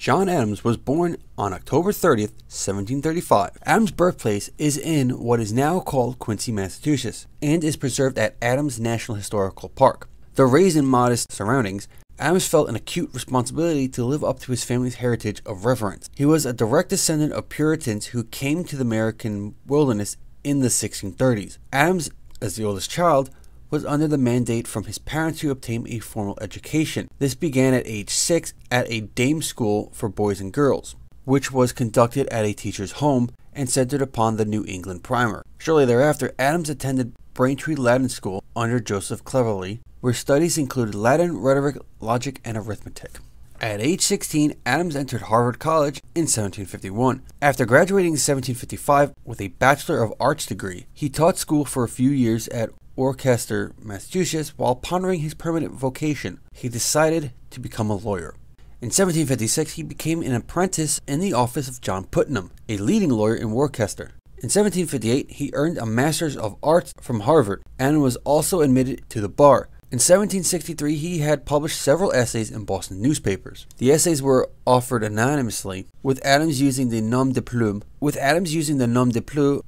John Adams was born on October 30th, 1735. Adams' birthplace is in what is now called Quincy, Massachusetts, and is preserved at Adams National Historical Park. Though raised in modest surroundings, Adams felt an acute responsibility to live up to his family's heritage of reverence. He was a direct descendant of Puritans who came to the American wilderness in the 1630s. Adams, as the oldest child, was under the mandate from his parents to obtain a formal education. This began at age 6 at a dame school for boys and girls, which was conducted at a teacher's home and centered upon the New England primer. Shortly thereafter, Adams attended Braintree Latin School under Joseph Cleverly, where studies included Latin, rhetoric, logic, and arithmetic. At age 16, Adams entered Harvard College in 1751. After graduating in 1755 with a Bachelor of Arts degree, he taught school for a few years at Worcester, Massachusetts. While pondering his permanent vocation, he decided to become a lawyer. In 1756, he became an apprentice in the office of John Putnam, a leading lawyer in Worcester. In 1758, he earned a Master's of Arts from Harvard and was also admitted to the bar. In 1763, he had published several essays in Boston newspapers. The essays were offered anonymously, with Adams using the nom de plume,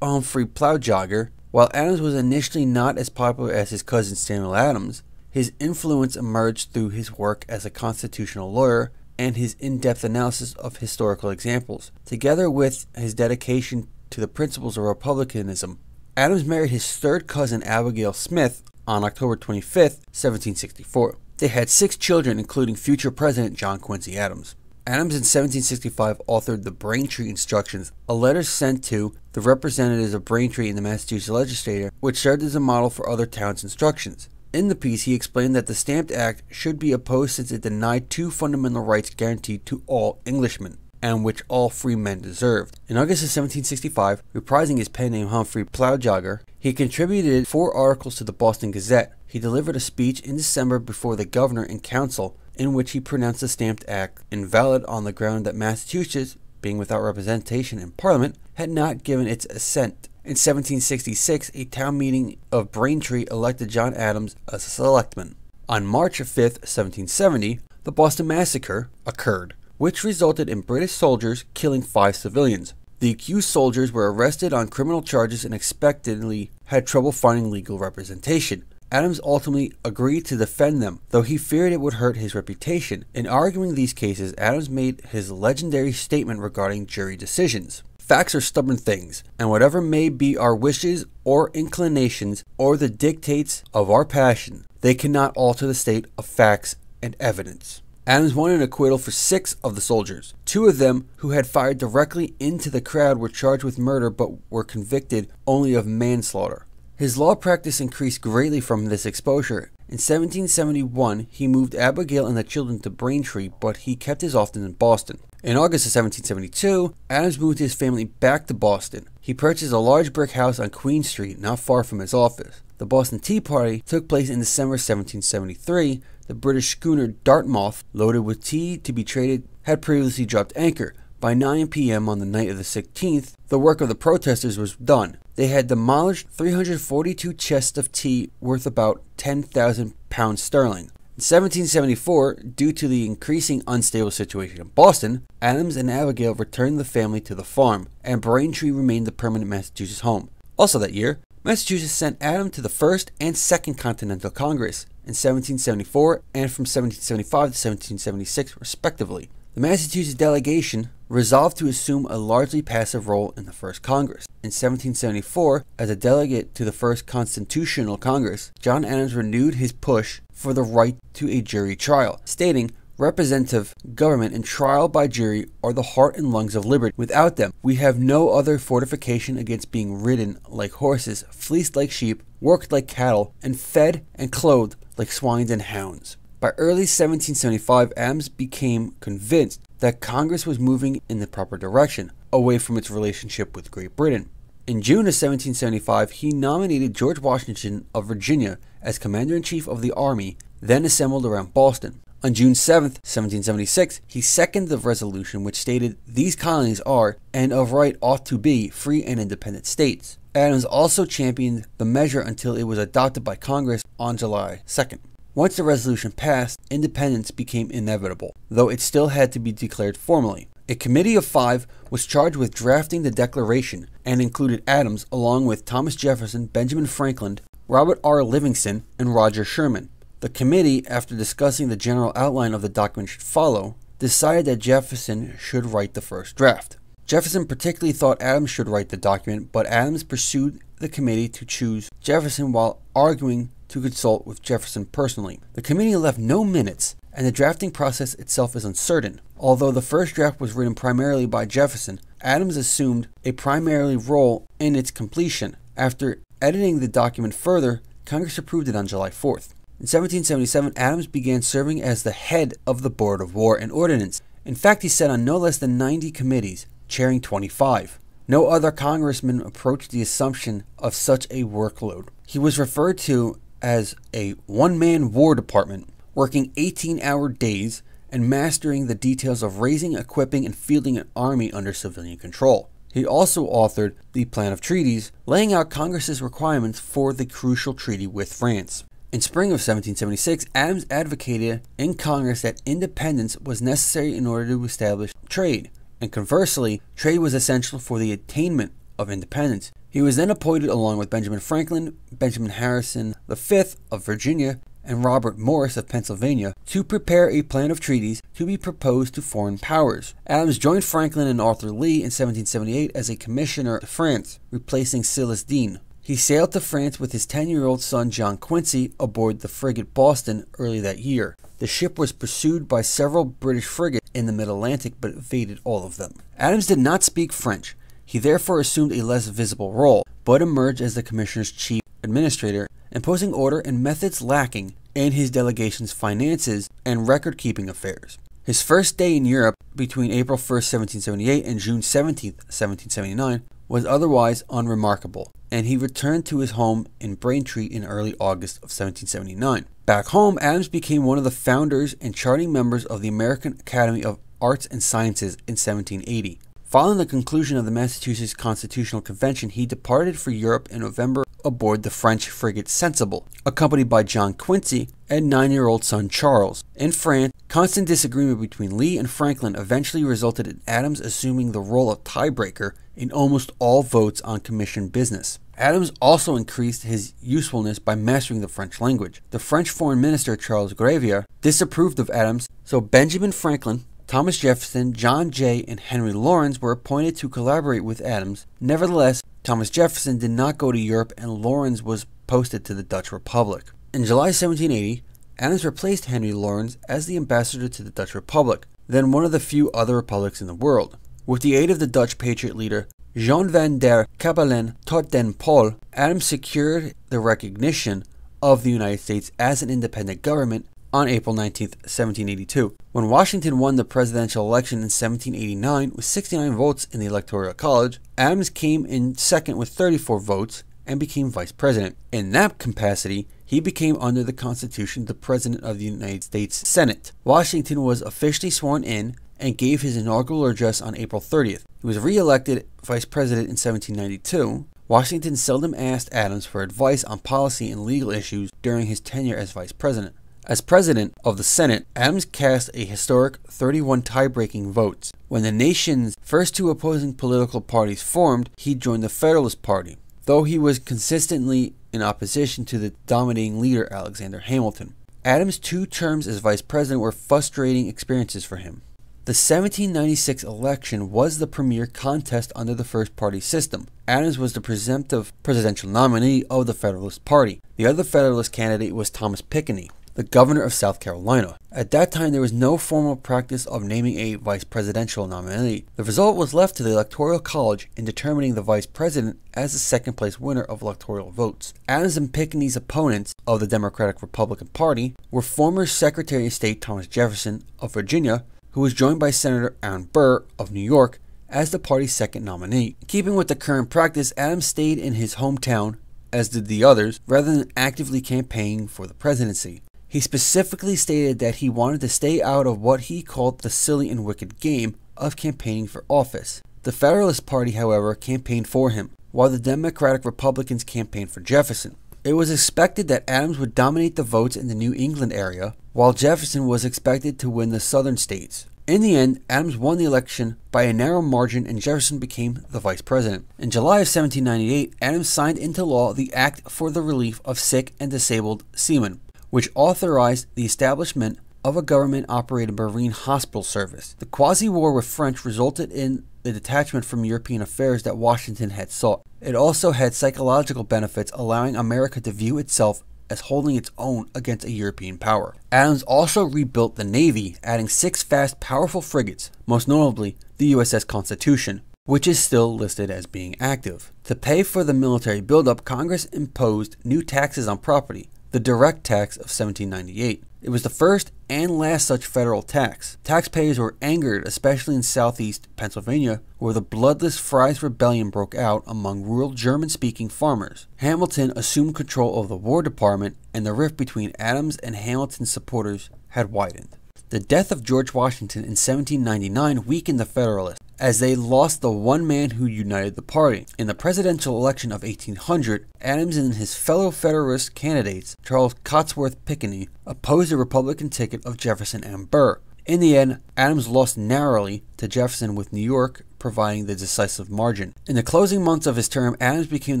Humphrey Plowjogger. While Adams was initially not as popular as his cousin Samuel Adams, his influence emerged through his work as a constitutional lawyer and his in-depth analysis of historical examples, together with his dedication to the principles of republicanism. Adams married his third cousin Abigail Smith on October 25, 1764. They had 6 children, including future President John Quincy Adams. Adams in 1765 authored the Braintree Instructions, a letter sent to the representatives of Braintree in the Massachusetts legislature, which served as a model for other towns' instructions. In the piece, he explained that the Stamp Act should be opposed since it denied 2 fundamental rights guaranteed to all Englishmen, and which all free men deserved. In August of 1765, reprising his pen name Humphrey Plowjogger, he contributed 4 articles to the Boston Gazette. He delivered a speech in December before the governor and council, in which he pronounced the Stamp Act invalid on the ground that Massachusetts, being without representation in Parliament, had not given its assent. In 1766, a town meeting of Braintree elected John Adams as a selectman. On March 5, 1770, the Boston Massacre occurred, which resulted in British soldiers killing 5 civilians. The accused soldiers were arrested on criminal charges and expectedly had trouble finding legal representation. Adams ultimately agreed to defend them, though he feared it would hurt his reputation. In arguing these cases, Adams made his legendary statement regarding jury decisions. Facts are stubborn things, and whatever may be our wishes or inclinations or the dictates of our passion, they cannot alter the state of facts and evidence. Adams won an acquittal for 6 of the soldiers. 2 of them, who had fired directly into the crowd, were charged with murder but were convicted only of manslaughter. His law practice increased greatly from this exposure. In 1771, he moved Abigail and the children to Braintree, but he kept his office in Boston. In August of 1772, Adams moved his family back to Boston. He purchased a large brick house on Queen Street, not far from his office. The Boston Tea Party took place in December 1773. The British schooner Dartmouth, loaded with tea to be traded, had previously dropped anchor. By 9 p.m. on the night of the 16th, the work of the protesters was done. They had demolished 342 chests of tea worth about £10,000 sterling. In 1774, due to the increasing unstable situation in Boston, Adams and Abigail returned the family to the farm, and Braintree remained the permanent Massachusetts home. Also that year, Massachusetts sent Adams to the First and Second Continental Congress in 1774 and from 1775 to 1776 respectively. The Massachusetts delegation resolved to assume a largely passive role in the First Congress. In 1774, as a delegate to the First Constitutional Congress, John Adams renewed his push for the right to a jury trial, stating, "Representative government and trial by jury are the heart and lungs of liberty. Without them, we have no other fortification against being ridden like horses, fleeced like sheep, worked like cattle, and fed and clothed like swines and hounds." By early 1775, Adams became convinced that Congress was moving in the proper direction, away from its relationship with Great Britain. In June of 1775, he nominated George Washington of Virginia as Commander-in-Chief of the Army, then assembled around Boston. On June 7, 1776, he seconded the resolution which stated, "These colonies are, and of right ought to be, free and independent states." Adams also championed the measure until it was adopted by Congress on July 2nd. Once the resolution passed, independence became inevitable, though it still had to be declared formally. A committee of 5 was charged with drafting the Declaration and included Adams along with Thomas Jefferson, Benjamin Franklin, Robert R. Livingston, and Roger Sherman. The committee, after discussing the general outline of the document should follow, decided that Jefferson should write the first draft. Jefferson particularly thought Adams should write the document, but Adams pursued the committee to choose Jefferson while arguing to consult with Jefferson personally. The committee left no minutes, and the drafting process itself is uncertain. Although the first draft was written primarily by Jefferson, Adams assumed a primary role in its completion. After editing the document further, Congress approved it on July 4th. In 1777, Adams began serving as the head of the Board of War and Ordnance. In fact, he sat on no less than 90 committees, chairing 25. No other congressman approached the assumption of such a workload. He was referred to as a one-man war department, working 18-hour days and mastering the details of raising, equipping, and fielding an army under civilian control. He also authored the Plan of Treaties, laying out Congress's requirements for the crucial treaty with France. In spring of 1776, Adams advocated in Congress that independence was necessary in order to establish trade, and conversely, trade was essential for the attainment of independence. He was then appointed along with Benjamin Franklin, Benjamin Harrison V of Virginia, and Robert Morris of Pennsylvania to prepare a plan of treaties to be proposed to foreign powers. Adams joined Franklin and Arthur Lee in 1778 as a commissioner to France, replacing Silas Deane. He sailed to France with his 10-year-old son John Quincy aboard the frigate Boston early that year. The ship was pursued by several British frigates in the mid-Atlantic but evaded all of them. Adams did not speak French. He therefore assumed a less visible role, but emerged as the commissioner's chief administrator, imposing order and methods lacking in his delegation's finances and record-keeping affairs. His first day in Europe between April 1, 1778 and June 17, 1779 was otherwise unremarkable, and he returned to his home in Braintree in early August of 1779. Back home, Adams became one of the founders and charting members of the American Academy of Arts and Sciences in 1780. Following the conclusion of the Massachusetts Constitutional Convention, he departed for Europe in November aboard the French frigate Sensible, accompanied by John Quincy and 9-year-old son Charles. In France, constant disagreement between Lee and Franklin eventually resulted in Adams assuming the role of tiebreaker in almost all votes on commission business. Adams also increased his usefulness by mastering the French language. The French Foreign Minister Charles Gravier disapproved of Adams, so Benjamin Franklin, Thomas Jefferson, John Jay, and Henry Lawrence were appointed to collaborate with Adams. Nevertheless, Thomas Jefferson did not go to Europe and Lawrence was posted to the Dutch Republic. In July 1780, Adams replaced Henry Lawrence as the ambassador to the Dutch Republic, then one of the few other republics in the world. With the aid of the Dutch patriot leader Jean van der Capellen tot den Pol, Adams secured the recognition of the United States as an independent government on April 19, 1782. When Washington won the presidential election in 1789 with 69 votes in the Electoral College, Adams came in second with 34 votes and became vice president. In that capacity, he became under the Constitution the president of the United States Senate. Washington was officially sworn in and gave his inaugural address on April 30th. He was re-elected vice president in 1792. Washington seldom asked Adams for advice on policy and legal issues during his tenure as vice president. As president of the Senate, Adams cast a historic 31 tie-breaking votes. When the nation's first two opposing political parties formed, he joined the Federalist Party, though he was consistently in opposition to the dominating leader Alexander Hamilton. Adams' 2 terms as vice president were frustrating experiences for him. The 1796 election was the premier contest under the first-party system. Adams was the presumptive presidential nominee of the Federalist Party. The other Federalist candidate was Thomas Pinckney, the governor of South Carolina. At that time, there was no formal practice of naming a vice presidential nominee. The result was left to the Electoral College in determining the vice president as the second-place winner of electoral votes. Adams and Pinckney's opponents of the Democratic-Republican Party were former Secretary of State Thomas Jefferson of Virginia, who was joined by Senator Aaron Burr of New York as the party's second nominee. Keeping with the current practice, Adams stayed in his hometown, as did the others, rather than actively campaigning for the presidency. He specifically stated that he wanted to stay out of what he called the silly and wicked game of campaigning for office. The Federalist Party, however, campaigned for him, while the Democratic Republicans campaigned for Jefferson. It was expected that Adams would dominate the votes in the New England area, while Jefferson was expected to win the southern states. In the end, Adams won the election by a narrow margin and Jefferson became the vice president. In July of 1798, Adams signed into law the Act for the Relief of Sick and Disabled Seamen, which authorized the establishment of a government-operated marine hospital service. The quasi-war with French resulted in the detachment from European affairs that Washington had sought. It also had psychological benefits, allowing America to view itself as holding its own against a European power. Adams also rebuilt the Navy, adding 6 fast, powerful frigates, most notably the USS Constitution, which is still listed as being active. To pay for the military buildup, Congress imposed new taxes on property, the direct tax of 1798. It was the first and last such federal tax. Taxpayers were angered, especially in southeast Pennsylvania, where the bloodless Fry's Rebellion broke out among rural German-speaking farmers. Hamilton assumed control of the War Department, and the rift between Adams and Hamilton's supporters had widened. The death of George Washington in 1799 weakened the Federalists, as they lost the one man who united the party. In the presidential election of 1800, Adams and his fellow Federalist candidates, Charles Cotesworth Pinckney, opposed the Republican ticket of Jefferson and Burr. In the end, Adams lost narrowly to Jefferson, with New York providing the decisive margin. In the closing months of his term, Adams became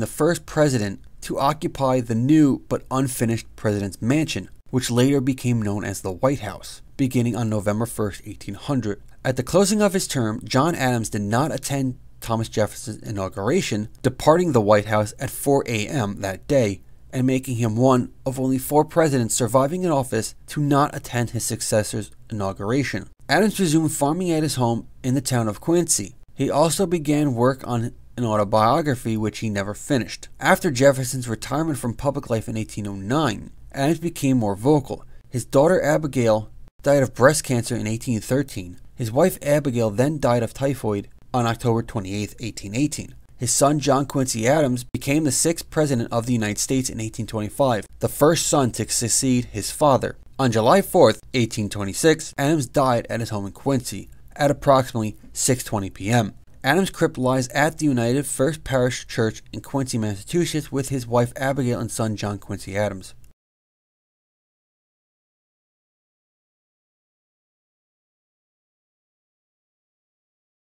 the first president to occupy the new but unfinished President's Mansion, which later became known as the White House, beginning on November 1st, 1800. At the closing of his term, John Adams did not attend Thomas Jefferson's inauguration, departing the White House at 4 a.m. that day, and making him one of only 4 presidents surviving in office to not attend his successor's inauguration. Adams resumed farming at his home in the town of Quincy. He also began work on an autobiography which he never finished. After Jefferson's retirement from public life in 1809, Adams became more vocal. His daughter Abigail died of breast cancer in 1813. His wife Abigail then died of typhoid on October 28, 1818. His son John Quincy Adams became the 6th President of the United States in 1825, the first son to succeed his father. On July 4, 1826, Adams died at his home in Quincy at approximately 6:20 p.m. Adams' crypt lies at the United First Parish Church in Quincy, Massachusetts, with his wife Abigail and son John Quincy Adams.